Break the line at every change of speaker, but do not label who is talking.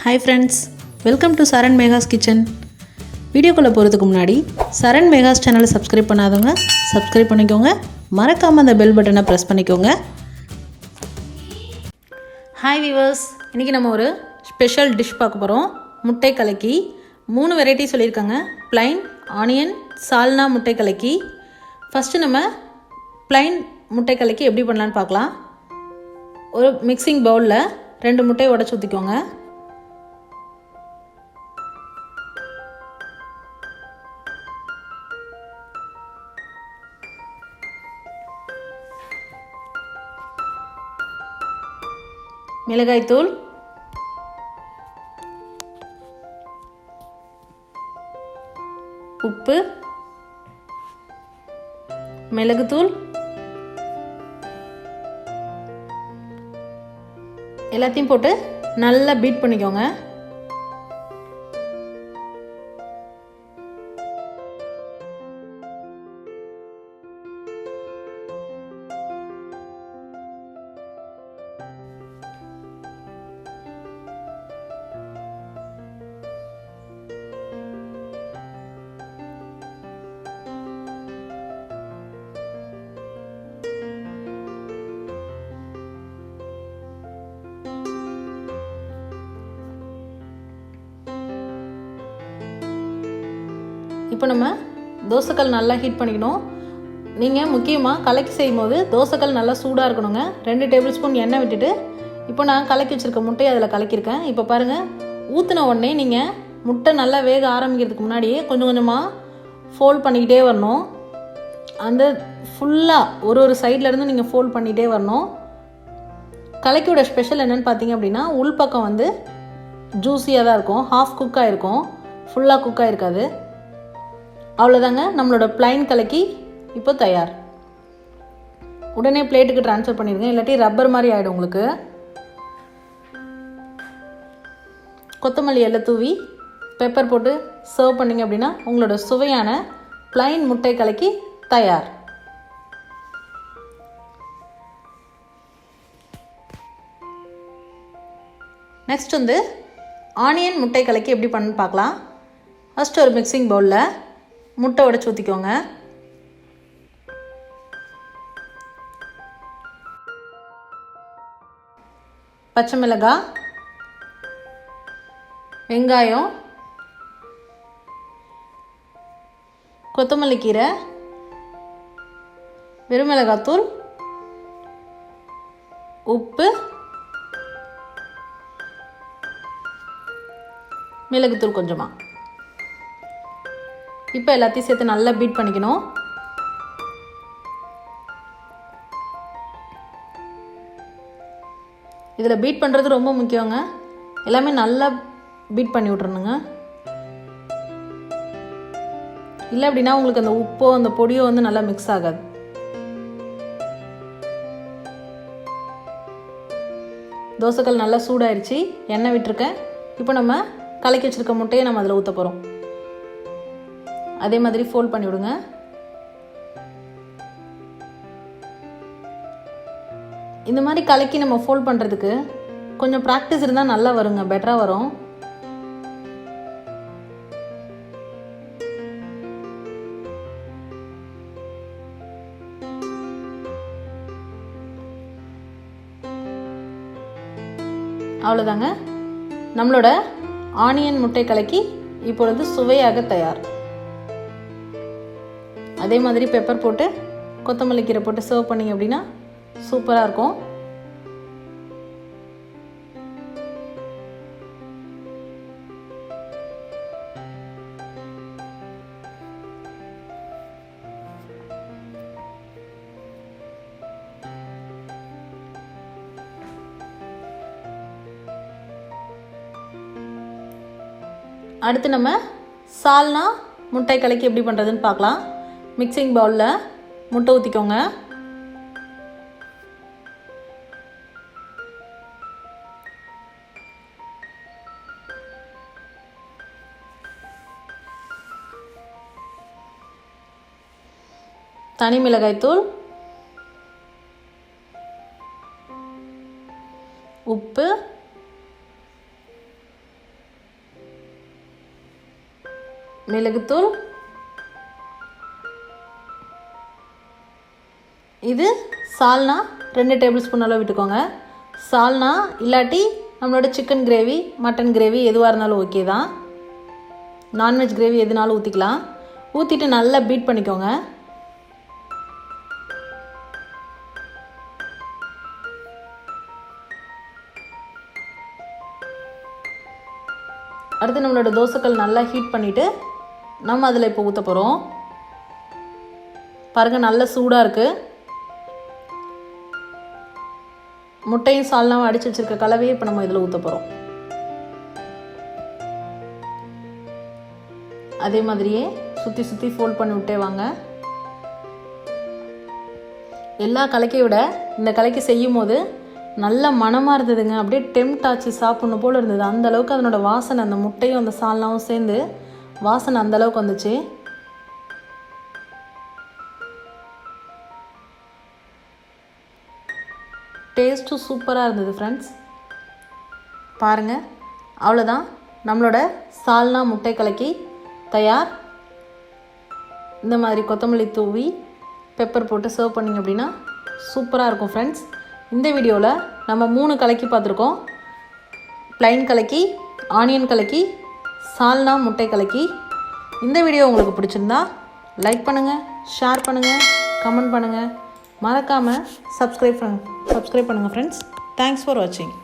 Hi friends, welcome to Saran Mega's Kitchen. வீடியோக்குள்ள போறதுக்கு முன்னாடி சரண் மேகாஸ் சேனலை சப்ஸ்கிரைப் பண்ணாதவங்க சப்ஸ்கிரைப் பண்ணிக்கோங்க. மறக்காம அந்த பெல் பட்டனை பிரஸ் பண்ணிக்கோங்க. ஹாய் வியூவர்ஸ், இன்னைக்கு நம்ம ஒரு ஸ்பெஷல் டிஷ் பார்க்க போறோம். முட்டை கலக்கி. 3 வெரைட்டி சொல்லியிருக்காங்க. plain, ஆனியன், சால்னா முட்டை கலக்கி. ஃபர்ஸ்ட் நம்ம plain முட்டை கலக்கி எப்படி பண்ணலாம்னு பார்க்கலாம். ஒரு மிக்சிங் பவுலில் 2 முட்டையை உடைச்சு ஊற்றிக்கோங்க. மிளகாய்த்தூள், உப்பு, மிளகுத்தூள் எல்லாத்தையும் போட்டு நல்லா பீட் பண்ணிக்கோங்க. இப்போ நம்ம தோசைக்கல் நல்லா ஹீட் பண்ணிக்கணும். நீங்கள் முக்கியமாக கலக்கி செய்யும் போது தோசைக்கல் நல்லா சூடாக இருக்கணுங்க. 2 டேபிள் ஸ்பூன் எண்ணெய் விட்டுட்டு இப்போ நான் கலக்கி வச்சுருக்க முட்டையை அதில் கலக்கியிருக்கேன். இப்போ பாருங்கள், ஊற்றின உடனே நீங்கள் முட்டை நல்லா வேக ஆரம்பிக்கிறதுக்கு முன்னாடியே கொஞ்சம் கொஞ்சமாக ஃபோல்ட் பண்ணிக்கிட்டே வரணும். அந்த ஃபுல்லாக ஒரு சைட்லேருந்து நீங்கள் ஃபோல்ட் பண்ணிகிட்டே வரணும். கலக்கியோட ஸ்பெஷல் என்னென்னு பார்த்தீங்க அப்படின்னா, உள்பக்கம் வந்து ஜூஸியாக தான் இருக்கும். ஹாஃப் குக்காக இருக்கும், ஃபுல்லாக குக்காக இருக்காது. அவ்வளோதாங்க, நம்மளோட plain கலக்கி இப்போ தயார். உடனே பிளேட்டுக்கு ட்ரான்ஸ்ஃபர் பண்ணிடுங்க, இல்லாட்டி ரப்பர் மாதிரி ஆகிடும் உங்களுக்கு. கொத்தமல்லி எல்லாம் தூவி பெப்பர் போட்டு சர்வ் பண்ணிங்க அப்படின்னா உங்களோட சுவையான plain முட்டை கலக்கி தயார். நெக்ஸ்ட் வந்து ஆனியன் முட்டை கலக்கி எப்படி பண்ணு பார்க்கலாம். ஃபஸ்ட்டு ஒரு மிக்சிங் பவுலில் முட்டை உடைச்சு ஊற்றிக்கோங்க. பச்சை மிளகாய், வெங்காயம், கொத்தமல்லி கீரை, வெறுமிளகாத்தூள், உப்பு, மிளகுத்தூள் கொஞ்சமாக. இப்போ எல்லாத்தையும் சேர்த்து நல்லா பீட் பண்ணிக்கணும். இதில் பீட் பண்ணுறது ரொம்ப முக்கியங்க. எல்லாமே நல்லா பீட் பண்ணி விட்றணுங்க. இல்லை அப்படின்னா உங்களுக்கு அந்த உப்போ அந்த பொடியோ வந்து நல்லா மிக்ஸ் ஆகாது. தோசைக்கல் நல்லா சூடாயிருச்சு, எண்ணெய் விட்டுருக்கேன். இப்போ நம்ம கலக்கி வச்சுருக்க முட்டையை நம்ம அதில் ஊற்ற போகிறோம். அதே மாதிரி ஃபோல்ட் பண்ணி விடுங்க. இந்த மாதிரி கலக்கி நம்ம ஃபோல்ட் பண்ணுறதுக்கு கொஞ்சம் ப்ராக்டிஸ் இருந்தால் நல்லா வருங்க, பெட்டராக வரும். அவ்வளோதாங்க, நம்மளோட ஆனியன் முட்டை கலக்கி இப்பொழுது சுவையாக தயார். அதே மாதிரி பெப்பர் போட்டு கொத்தமல்லி கீரை போட்டு சர்வ் பண்ணிங்க அப்படின்னா சூப்பராக இருக்கும். அடுத்து நம்ம சால்னா முட்டை கலக்கி எப்படி பண்ணுறதுன்னு பார்க்கலாம். மிக்சிங் பவுலில் முட்டை ஊற்றிக்கோங்க. தனி மிளகாய்த்தூள், உப்பு, மிளகுத்தூள், இது சால்னா 2 டேபிள் ஸ்பூன் அளவு விட்டுக்கோங்க. சால்னா இல்லாட்டி நம்மளோட சிக்கன் கிரேவி, மட்டன் கிரேவி எதுவாக இருந்தாலும் ஓகே தான். நான்வெஜ் கிரேவி எதுனாலும் ஊற்றிக்கலாம். ஊற்றிட்டு நல்லா பீட் பண்ணிக்கோங்க. அடுத்து நம்மளோட தோசைக்கல் நல்லா ஹீட் பண்ணிவிட்டு நம்ம அதில் இப்போ ஊற்ற போகிறோம். பாருங்கள், நல்ல சூடாக இருக்குது. முட்டையும் சால்னாவும் அடித்து வச்சுருக்க கலவையை இப்போ நம்ம இதில் ஊற்ற போகிறோம். அதே மாதிரியே சுற்றி சுற்றி ஃபோல்ட் பண்ணி விட்டே வாங்க. எல்லா கலக்கையை விட இந்த கலக்கி செய்யும் போது நல்ல மணமாக இருந்ததுங்க. அப்படியே டெம்ட் ஆச்சு சாப்பிட்ணும் போல் இருந்தது. அந்தளவுக்கு அதனோட வாசனை, அந்த முட்டையும் அந்த சால்னாவும் சேர்ந்து வாசனை அந்தளவுக்கு வந்துச்சு. டேஸ்ட்டும் சூப்பராக இருந்தது ஃப்ரெண்ட்ஸ். பாருங்கள், அவ்வளோதான், நம்மளோட சால்னா முட்டை கலக்கி தயார். இந்த மாதிரி கொத்தமல்லி தூவி பெப்பர் போட்டு சர்வ் பண்ணிங்க அப்படின்னா சூப்பராக இருக்கும் ஃப்ரெண்ட்ஸ். இந்த வீடியோவில் நம்ம 3 கலக்கி பார்த்துருக்கோம். ப்ளைன் கலக்கி, ஆனியன் கலக்கி, சால்னா முட்டை கலக்கி. இந்த வீடியோ உங்களுக்கு பிடிச்சிருந்தா லைக் பண்ணுங்கள், ஷேர் பண்ணுங்கள், கமெண்ட் பண்ணுங்கள். மறக்காமல் சப்ஸ்கிரைப் பண்ணுங்கள் ஃப்ரெண்ட்ஸ். தேங்க்ஸ் ஃபார் வாட்சிங்.